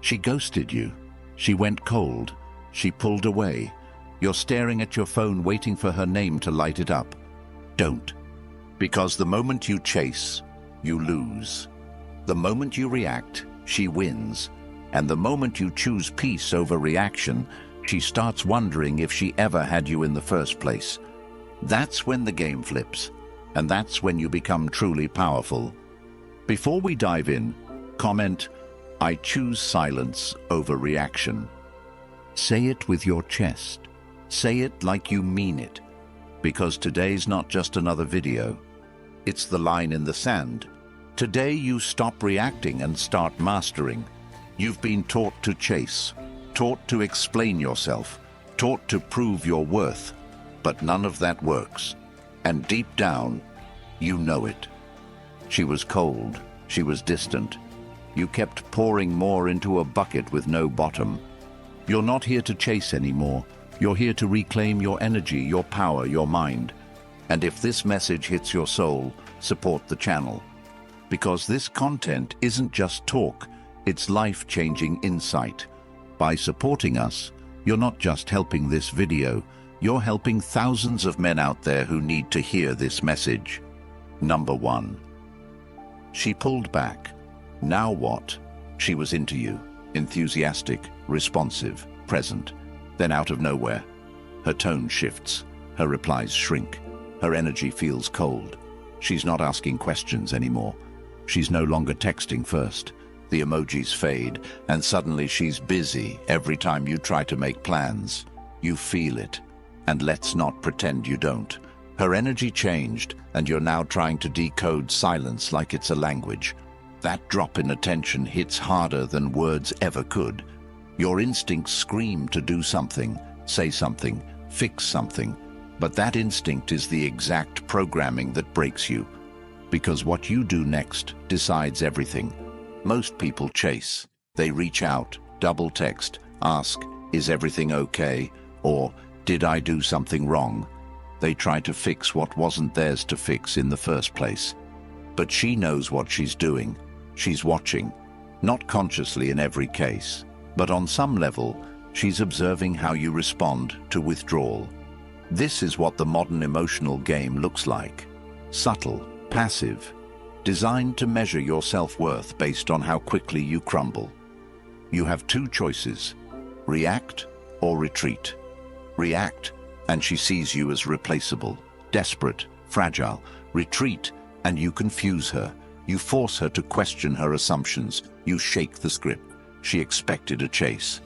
She ghosted you. She went cold. She pulled away. You're staring at your phone waiting for her name to light it up. Don't. Because the moment you chase, you lose. The moment you react, she wins. And the moment you choose peace over reaction, she starts wondering if she ever had you in the first place. That's when the game flips. And that's when you become truly powerful. Before we dive in, comment, "I choose silence over reaction." Say it with your chest. Say it like you mean it. Because today's not just another video. It's the line in the sand. Today you stop reacting and start mastering. You've been taught to chase, taught to explain yourself, taught to prove your worth. But none of that works. And deep down, you know it. She was cold. She was distant. You kept pouring more into a bucket with no bottom. You're not here to chase anymore. You're here to reclaim your energy, your power, your mind. And if this message hits your soul, support the channel. Because this content isn't just talk, it's life-changing insight. By supporting us, you're not just helping this video, you're helping thousands of men out there who need to hear this message. Number 1. She pulled back. Now what? She was into you, enthusiastic, responsive, present. Then out of nowhere, her tone shifts, her replies shrink, her energy feels cold. She's not asking questions anymore. She's no longer texting first. The emojis fade, and suddenly she's busy every time you try to make plans. You feel it, and let's not pretend you don't. Her energy changed, and you're now trying to decode silence like it's a language. That drop in attention hits harder than words ever could. Your instincts scream to do something, say something, fix something. But that instinct is the exact programming that breaks you. Because what you do next decides everything. Most people chase. They reach out, double text, ask, "Is everything okay?" Or, "Did I do something wrong?" They try to fix what wasn't theirs to fix in the first place. But she knows what she's doing. She's watching, not consciously in every case, but on some level, she's observing how you respond to withdrawal. This is what the modern emotional game looks like. Subtle, passive, designed to measure your self-worth based on how quickly you crumble. You have two choices: react or retreat. React, and she sees you as replaceable, desperate, fragile. Retreat, and you confuse her. You force her to question her assumptions. You shake the script. She expected a chase.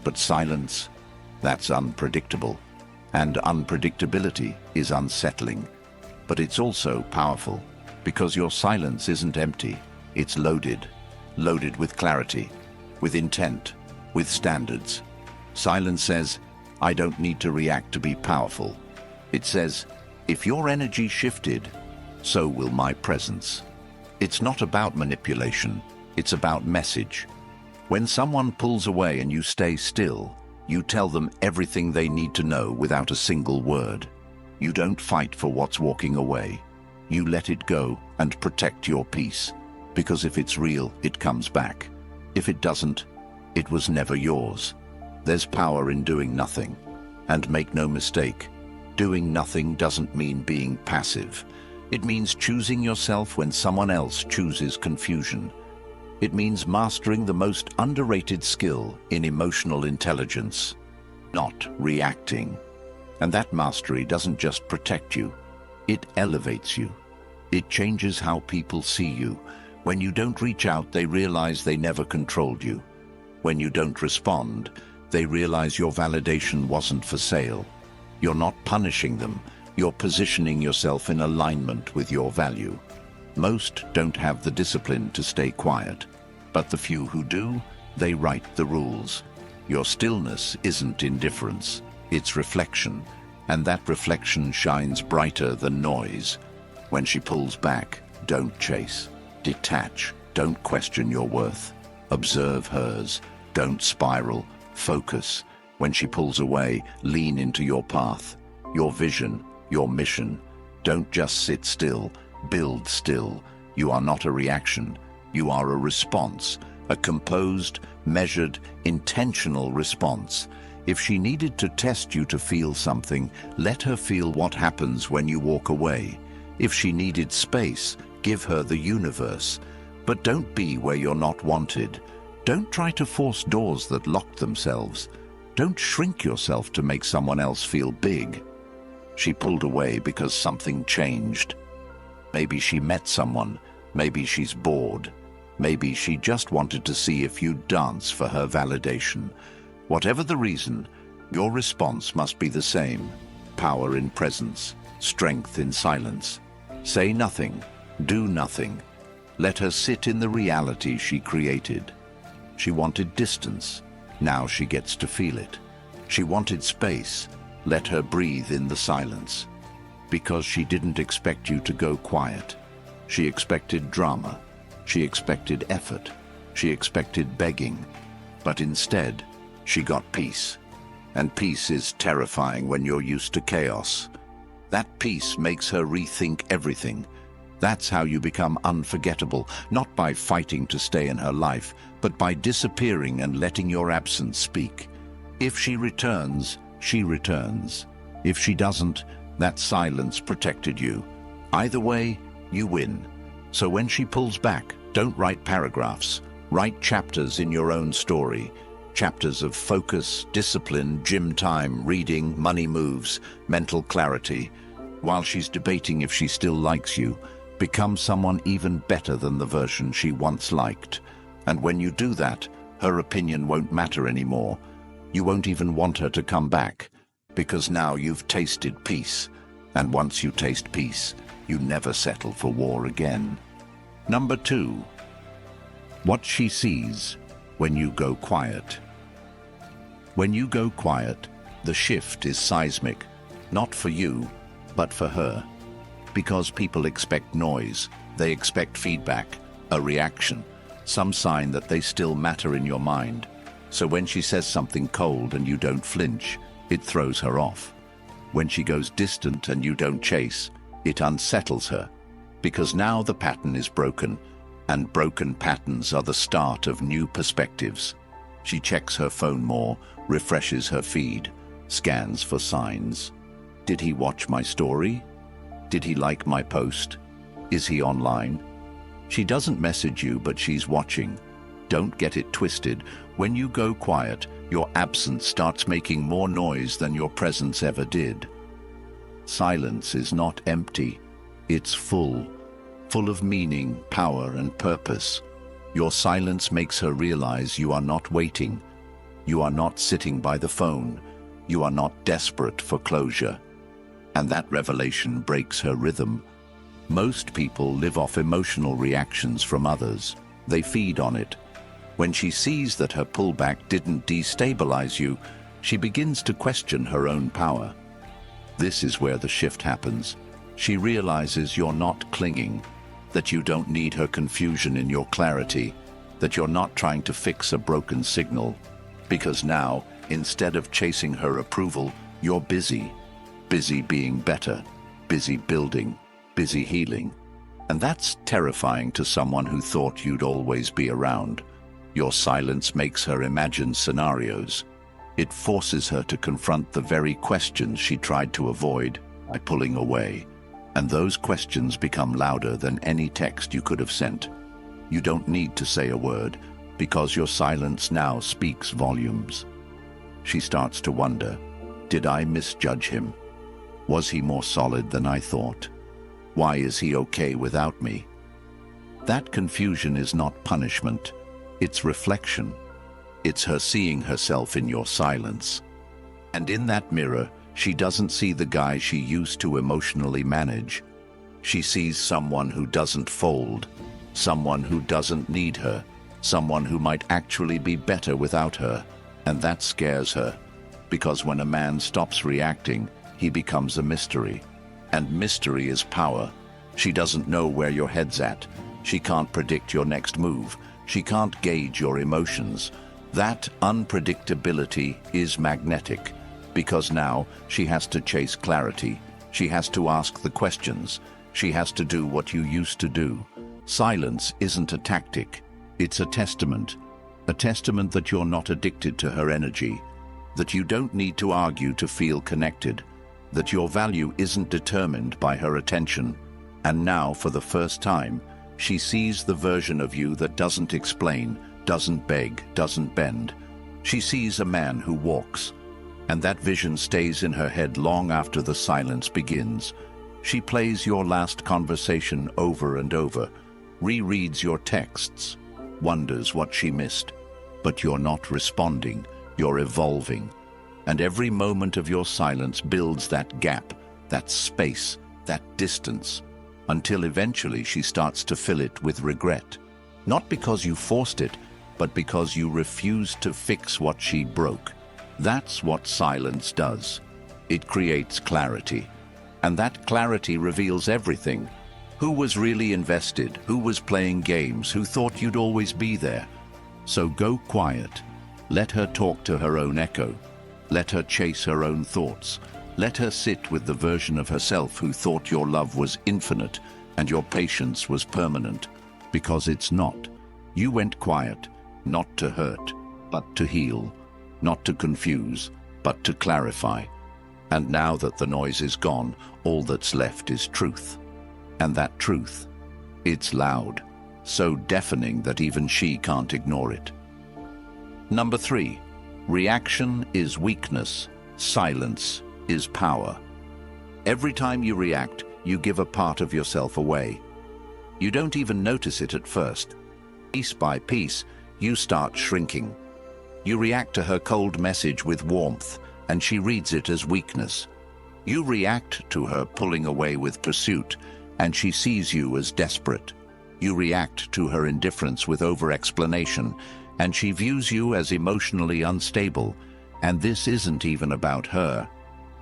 But silence, that's unpredictable. And unpredictability is unsettling. But it's also powerful, because your silence isn't empty. It's loaded. Loaded with clarity, with intent, with standards. Silence says, "I don't need to react to be powerful." It says, "If your energy shifted, so will my presence." It's not about manipulation, it's about message. When someone pulls away and you stay still, you tell them everything they need to know without a single word. You don't fight for what's walking away. You let it go and protect your peace. Because if it's real, it comes back. If it doesn't, it was never yours. There's power in doing nothing. And make no mistake, doing nothing doesn't mean being passive. It means choosing yourself when someone else chooses confusion. It means mastering the most underrated skill in emotional intelligence, not reacting. And that mastery doesn't just protect you, it elevates you. It changes how people see you. When you don't reach out, they realize they never controlled you. When you don't respond, they realize your validation wasn't for sale. You're not punishing them. You're positioning yourself in alignment with your value. Most don't have the discipline to stay quiet, but the few who do, they write the rules. Your stillness isn't indifference, it's reflection, and that reflection shines brighter than noise. When she pulls back, don't chase. Detach, don't question your worth. Observe hers, don't spiral, focus. When she pulls away, lean into your path, your vision, your mission. Don't just sit still, build still. You are not a reaction, you are a response. A composed, measured, intentional response. If she needed to test you to feel something, let her feel what happens when you walk away. If she needed space, give her the universe. But don't be where you're not wanted. Don't try to force doors that lock themselves. Don't shrink yourself to make someone else feel big. She pulled away because something changed. Maybe she met someone. Maybe she's bored. Maybe she just wanted to see if you'd dance for her validation. Whatever the reason, your response must be the same. Power in presence, strength in silence. Say nothing, do nothing. Let her sit in the reality she created. She wanted distance. Now she gets to feel it. She wanted space. Let her breathe in the silence. Because she didn't expect you to go quiet. She expected drama. She expected effort. She expected begging. But instead, she got peace. And peace is terrifying when you're used to chaos. That peace makes her rethink everything. That's how you become unforgettable, not by fighting to stay in her life, but by disappearing and letting your absence speak. If she returns, she returns. If she doesn't, that silence protected you. Either way, you win. So when she pulls back, don't write paragraphs. Write chapters in your own story. Chapters of focus, discipline, gym time, reading, money moves, mental clarity. While she's debating if she still likes you, become someone even better than the version she once liked. And when you do that, her opinion won't matter anymore. You won't even want her to come back, because now you've tasted peace. And once you taste peace, you never settle for war again. Number 2. What she sees when you go quiet. When you go quiet, the shift is seismic, not for you, but for her. Because people expect noise, they expect feedback, a reaction, some sign that they still matter in your mind. So when she says something cold and you don't flinch, it throws her off. When she goes distant and you don't chase, it unsettles her. Because now the pattern is broken, and broken patterns are the start of new perspectives. She checks her phone more, refreshes her feed, scans for signs. Did he watch my story? Did he like my post? Is he online? She doesn't message you, but she's watching. Don't get it twisted. When you go quiet, your absence starts making more noise than your presence ever did. Silence is not empty. It's full of meaning, power, and purpose. Your silence makes her realize you are not waiting. You are not sitting by the phone. You are not desperate for closure. And that revelation breaks her rhythm. Most people live off emotional reactions from others. They feed on it. When she sees that her pullback didn't destabilize you, she begins to question her own power. This is where the shift happens. She realizes you're not clinging, that you don't need her confusion in your clarity, that you're not trying to fix a broken signal. Because now, instead of chasing her approval, you're busy. Busy being better, busy building, busy healing. And that's terrifying to someone who thought you'd always be around. Your silence makes her imagine scenarios. It forces her to confront the very questions she tried to avoid by pulling away. And those questions become louder than any text you could have sent. You don't need to say a word, because your silence now speaks volumes. She starts to wonder, did I misjudge him? Was he more solid than I thought? Why is he okay without me? That confusion is not punishment, it's reflection. It's her seeing herself in your silence. And in that mirror, she doesn't see the guy she used to emotionally manage. She sees someone who doesn't fold, someone who doesn't need her, someone who might actually be better without her. And that scares her, because when a man stops reacting, he becomes a mystery. And mystery is power. She doesn't know where your head's at. She can't predict your next move. She can't gauge your emotions. That unpredictability is magnetic, because now she has to chase clarity. She has to ask the questions. She has to do what you used to do. Silence isn't a tactic. It's a testament that you're not addicted to her energy, that you don't need to argue to feel connected, that your value isn't determined by her attention. And now, for the first time, she sees the version of you that doesn't explain, doesn't beg, doesn't bend. She sees a man who walks, and that vision stays in her head long after the silence begins. She plays your last conversation over and over, rereads your texts, wonders what she missed. But you're not responding, you're evolving. And every moment of your silence builds that gap, that space, that distance, until eventually she starts to fill it with regret. Not because you forced it, but because you refused to fix what she broke. That's what silence does. It creates clarity. And that clarity reveals everything. Who was really invested? Who was playing games? Who thought you'd always be there? So go quiet. Let her talk to her own echo. Let her chase her own thoughts. Let her sit with the version of herself who thought your love was infinite and your patience was permanent. Because it's not. You went quiet, not to hurt, but to heal. Not to confuse, but to clarify. And now that the noise is gone, all that's left is truth. And that truth, it's loud, so deafening that even she can't ignore it. Number 3, reaction is weakness, silence is power. Every time you react, you give a part of yourself away. You don't even notice it at first. Piece by piece, you start shrinking. You react to her cold message with warmth, and she reads it as weakness. You react to her pulling away with pursuit, and she sees you as desperate. You react to her indifference with over-explanation, and she views you as emotionally unstable. And this isn't even about her.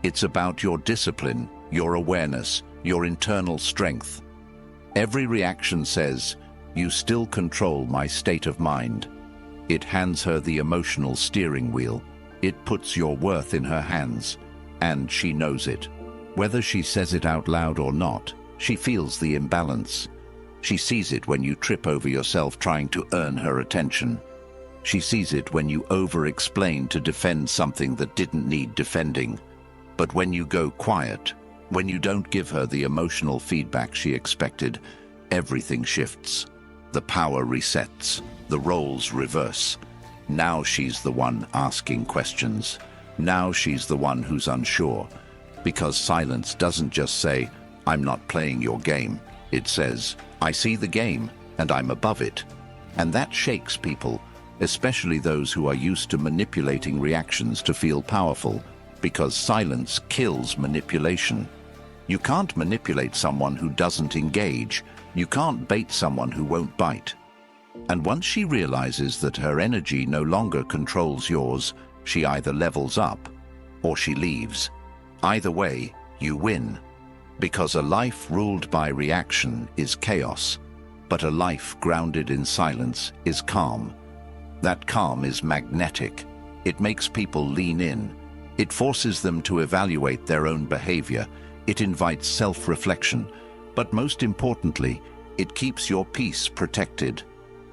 It's about your discipline, your awareness, your internal strength. Every reaction says, "You still control my state of mind." It hands her the emotional steering wheel. It puts your worth in her hands, and she knows it. Whether she says it out loud or not, she feels the imbalance. She sees it when you trip over yourself trying to earn her attention. She sees it when you over-explain to defend something that didn't need defending. But when you go quiet, when you don't give her the emotional feedback she expected, everything shifts. The power resets. The roles reverse. Now she's the one asking questions. Now she's the one who's unsure. Because silence doesn't just say, "I'm not playing your game." It says, "I see the game, and I'm above it." And that shakes people, especially those who are used to manipulating reactions to feel powerful, because silence kills manipulation. You can't manipulate someone who doesn't engage. You can't bait someone who won't bite. And once she realizes that her energy no longer controls yours, she either levels up or she leaves. Either way, you win. Because a life ruled by reaction is chaos, but a life grounded in silence is calm. That calm is magnetic. It makes people lean in. It forces them to evaluate their own behavior. It invites self-reflection. But most importantly, it keeps your peace protected.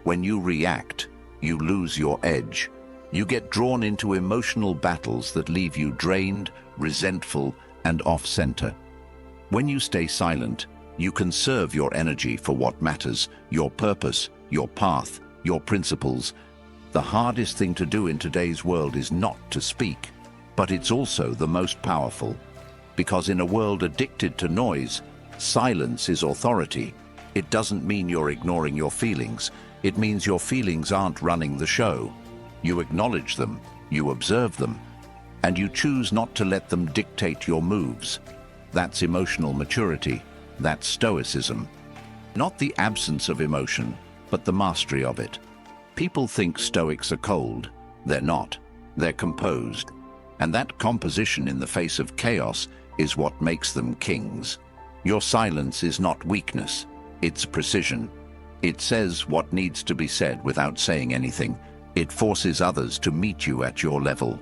When you react, you lose your edge. You get drawn into emotional battles that leave you drained, resentful, and off-center. When you stay silent, you conserve your energy for what matters, your purpose, your path, your principles. The hardest thing to do in today's world is not to speak, but it's also the most powerful. Because in a world addicted to noise, silence is authority. It doesn't mean you're ignoring your feelings. It means your feelings aren't running the show. You acknowledge them, you observe them, and you choose not to let them dictate your moves. That's emotional maturity. That's Stoicism. Not the absence of emotion, but the mastery of it. People think Stoics are cold. They're not. They're composed. And that composition in the face of chaos is what makes them kings. Your silence is not weakness. It's precision. It says what needs to be said without saying anything. It forces others to meet you at your level.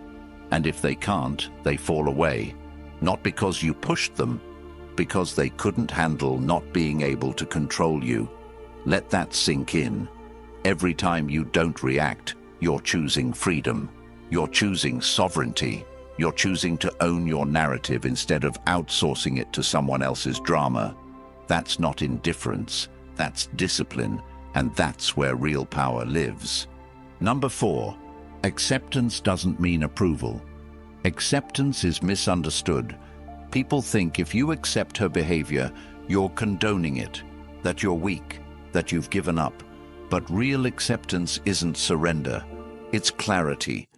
And if they can't, they fall away. Not because you pushed them, because they couldn't handle not being able to control you. Let that sink in. Every time you don't react, you're choosing freedom. You're choosing sovereignty. You're choosing to own your narrative instead of outsourcing it to someone else's drama. That's not indifference, that's discipline, and that's where real power lives. Number 4, acceptance doesn't mean approval. Acceptance is misunderstood. People think if you accept her behavior, you're condoning it, that you're weak, that you've given up. But real acceptance isn't surrender. It's clarity.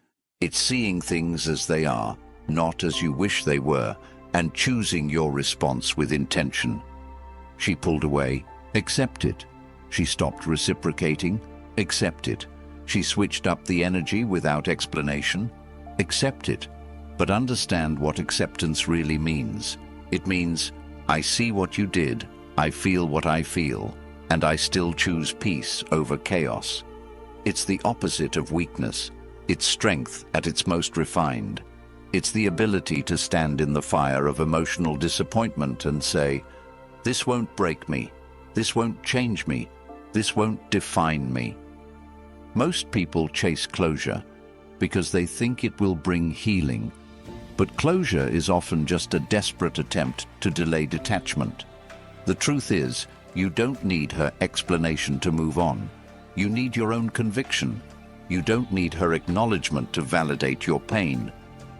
It's seeing things as they are, not as you wish they were, and choosing your response with intention. She pulled away. Accept it. She stopped reciprocating. Accept it. She switched up the energy without explanation. Accept it. But understand what acceptance really means. It means, I see what you did, I feel what I feel, and I still choose peace over chaos. It's the opposite of weakness. It's strength at its most refined. It's the ability to stand in the fire of emotional disappointment and say, this won't break me, this won't change me, this won't define me. Most people chase closure because they think it will bring healing. But closure is often just a desperate attempt to delay detachment. The truth is, you don't need her explanation to move on. You need your own conviction. You don't need her acknowledgement to validate your pain.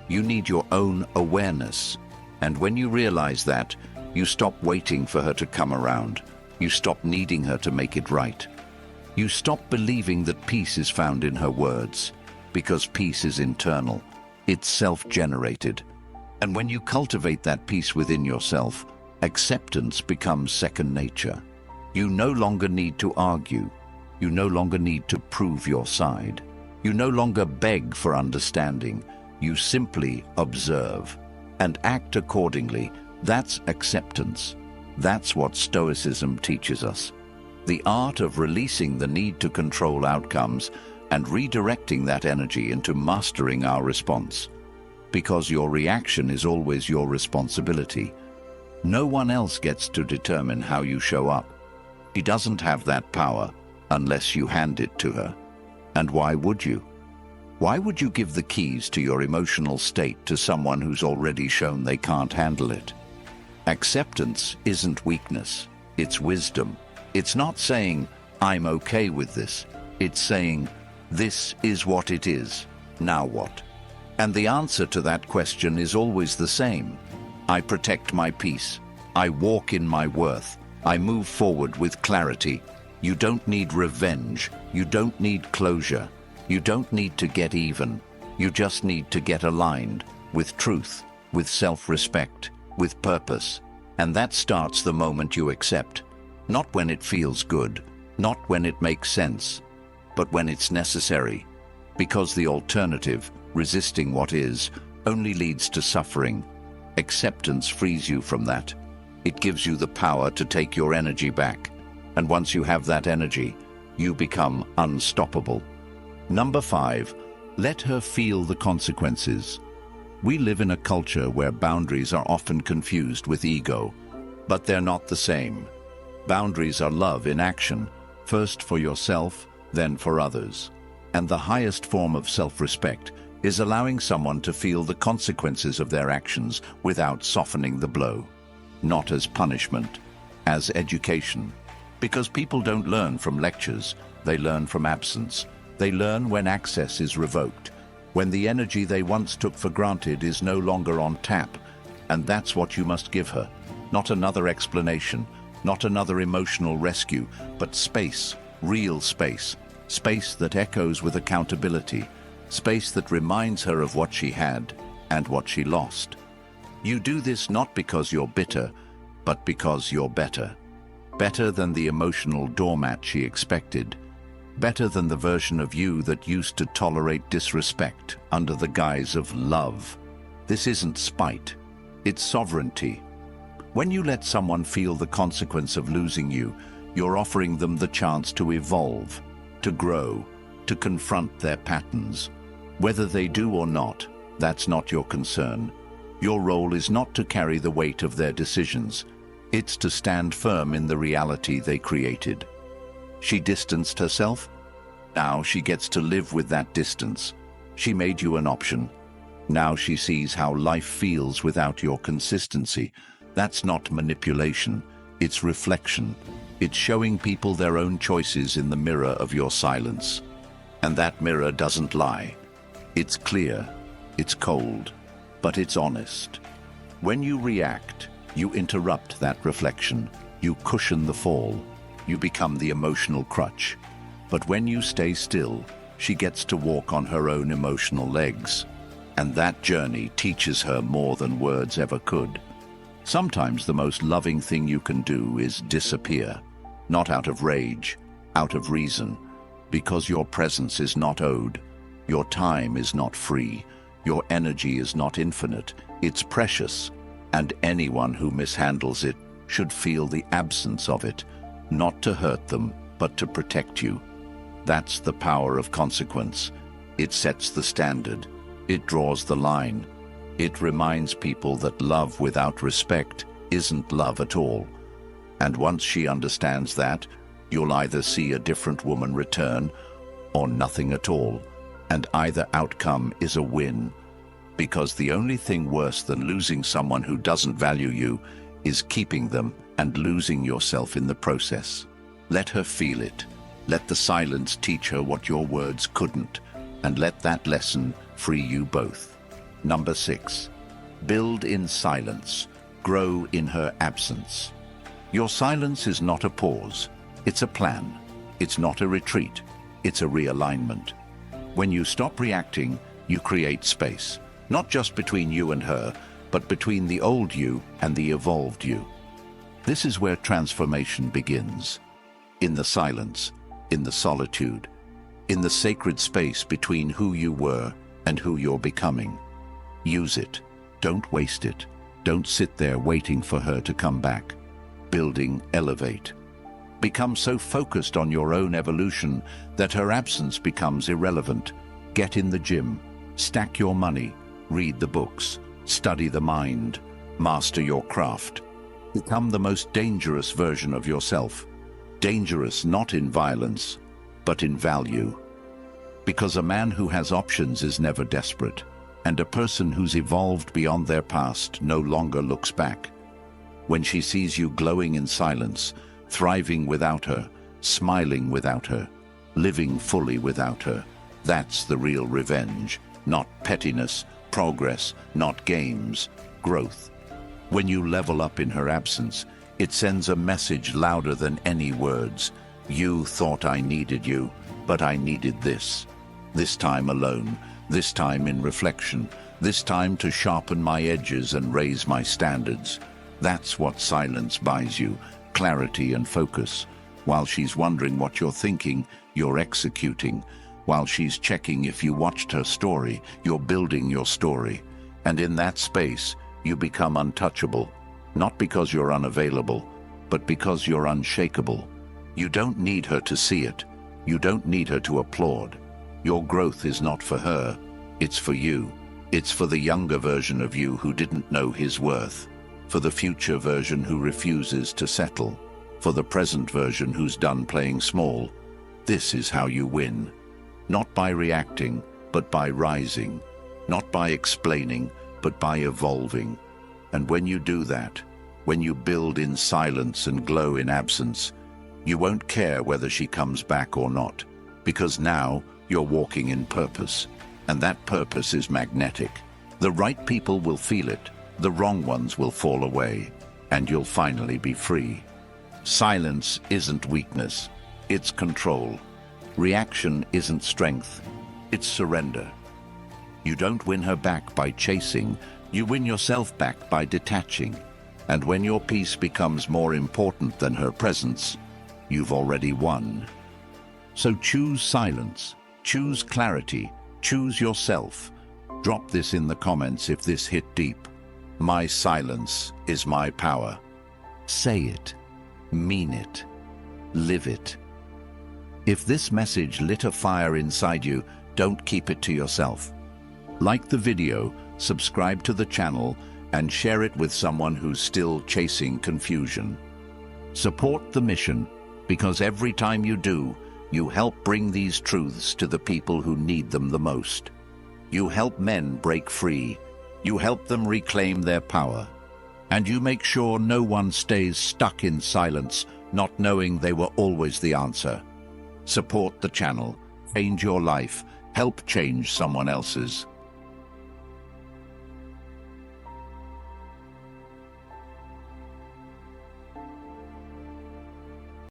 You need your own awareness. And when you realize that, you stop waiting for her to come around. You stop needing her to make it right. You stop believing that peace is found in her words, because peace is internal. It's self-generated. And when you cultivate that peace within yourself, acceptance becomes second nature. You no longer need to argue. You no longer need to prove your side. You no longer beg for understanding. You simply observe and act accordingly. That's acceptance. That's what Stoicism teaches us. The art of releasing the need to control outcomes and redirecting that energy into mastering our response. Because your reaction is always your responsibility. No one else gets to determine how you show up. She doesn't have that power unless you hand it to her. And why would you? Why would you give the keys to your emotional state to someone who's already shown they can't handle it? Acceptance isn't weakness, it's wisdom. It's not saying, I'm okay with this. It's saying, this is what it is. Now what? And the answer to that question is always the same. I protect my peace. I walk in my worth. I move forward with clarity. You don't need revenge. You don't need closure. You don't need to get even. You just need to get aligned with truth, with self-respect, with purpose. And that starts the moment you accept. Not when it feels good, not when it makes sense, but when it's necessary. Because the alternative, resisting what is, only leads to suffering. Acceptance frees you from that. It gives you the power to take your energy back. And once you have that energy, you become unstoppable. Number 5, let her feel the consequences. We live in a culture where boundaries are often confused with ego, but they're not the same. Boundaries are love in action, first for yourself, then for others. And the highest form of self-respect is allowing someone to feel the consequences of their actions without softening the blow. Not as punishment, as education. Because people don't learn from lectures, they learn from absence. They learn when access is revoked, when the energy they once took for granted is no longer on tap. And that's what you must give her. Not another explanation, not another emotional rescue, but space, real space. Space that echoes with accountability. Space that reminds her of what she had and what she lost. You do this not because you're bitter, but because you're better. Better than the emotional doormat she expected. Better than the version of you that used to tolerate disrespect under the guise of love. This isn't spite, it's sovereignty. When you let someone feel the consequence of losing you, you're offering them the chance to evolve, to grow, to confront their patterns. Whether they do or not, that's not your concern. Your role is not to carry the weight of their decisions. It's to stand firm in the reality they created. She distanced herself? Now she gets to live with that distance. She made you an option. Now she sees how life feels without your consistency. That's not manipulation, it's reflection. It's showing people their own choices in the mirror of your silence. And that mirror doesn't lie. It's clear, it's cold, but it's honest. When you react, you interrupt that reflection. You cushion the fall. You become the emotional crutch. But when you stay still, she gets to walk on her own emotional legs. And that journey teaches her more than words ever could. Sometimes the most loving thing you can do is disappear. Not out of rage, out of reason. Because your presence is not owed. Your time is not free. Your energy is not infinite. It's precious. And anyone who mishandles it should feel the absence of it. Not to hurt them, but to protect you. That's the power of consequence. It sets the standard. It draws the line. It reminds people that love without respect isn't love at all. And once she understands that, you'll either see a different woman return or nothing at all. And either outcome is a win. Because the only thing worse than losing someone who doesn't value you is keeping them and losing yourself in the process. Let her feel it. Let the silence teach her what your words couldn't, and let that lesson free you both. Number 6. Build in silence. Grow in her absence. Your silence is not a pause. It's a plan. It's not a retreat. It's a realignment. When you stop reacting, you create space. Not just between you and her, but between the old you and the evolved you. This is where transformation begins. In the silence, in the solitude, in the sacred space between who you were and who you're becoming. Use it. Don't waste it. Don't sit there waiting for her to come back. Building, elevate. Become so focused on your own evolution that her absence becomes irrelevant. Get in the gym. Stack your money. Read the books. Study the mind. Master your craft. Become the most dangerous version of yourself. Dangerous not in violence, but in value. Because a man who has options is never desperate, and a person who's evolved beyond their past no longer looks back. When she sees you glowing in silence, thriving without her, smiling without her, living fully without her, that's the real revenge, not pettiness, progress, not games, growth. When you level up in her absence, it sends a message louder than any words. You thought I needed you, but I needed this. This time alone, this time in reflection, this time to sharpen my edges and raise my standards. That's what silence buys you, clarity and focus. While she's wondering what you're thinking, you're executing. While she's checking if you watched her story, you're building your story. And in that space, you become untouchable. Not because you're unavailable, but because you're unshakable. You don't need her to see it. You don't need her to applaud. Your growth is not for her. It's for you. It's for the younger version of you who didn't know his worth. For the future version who refuses to settle. For the present version who's done playing small. This is how you win. Not by reacting, but by rising. Not by explaining, but by evolving. And when you do that, when you build in silence and glow in absence, you won't care whether she comes back or not, because now you're walking in purpose, and that purpose is magnetic. The right people will feel it, the wrong ones will fall away, and you'll finally be free. Silence isn't weakness, it's control. Reaction isn't strength, it's surrender. You don't win her back by chasing, you win yourself back by detaching. And when your peace becomes more important than her presence, you've already won. So choose silence, choose clarity, choose yourself. Drop this in the comments if this hit deep. My silence is my power. Say it, mean it, live it. If this message lit a fire inside you, don't keep it to yourself. Like the video, subscribe to the channel, and share it with someone who's still chasing confusion. Support the mission, because every time you do, You help bring these truths to the people who need them the most. You help men break free. You help them reclaim their power. And you make sure no one stays stuck in silence, not knowing they were always the answer. Support the channel. Change your life. Help change someone else's.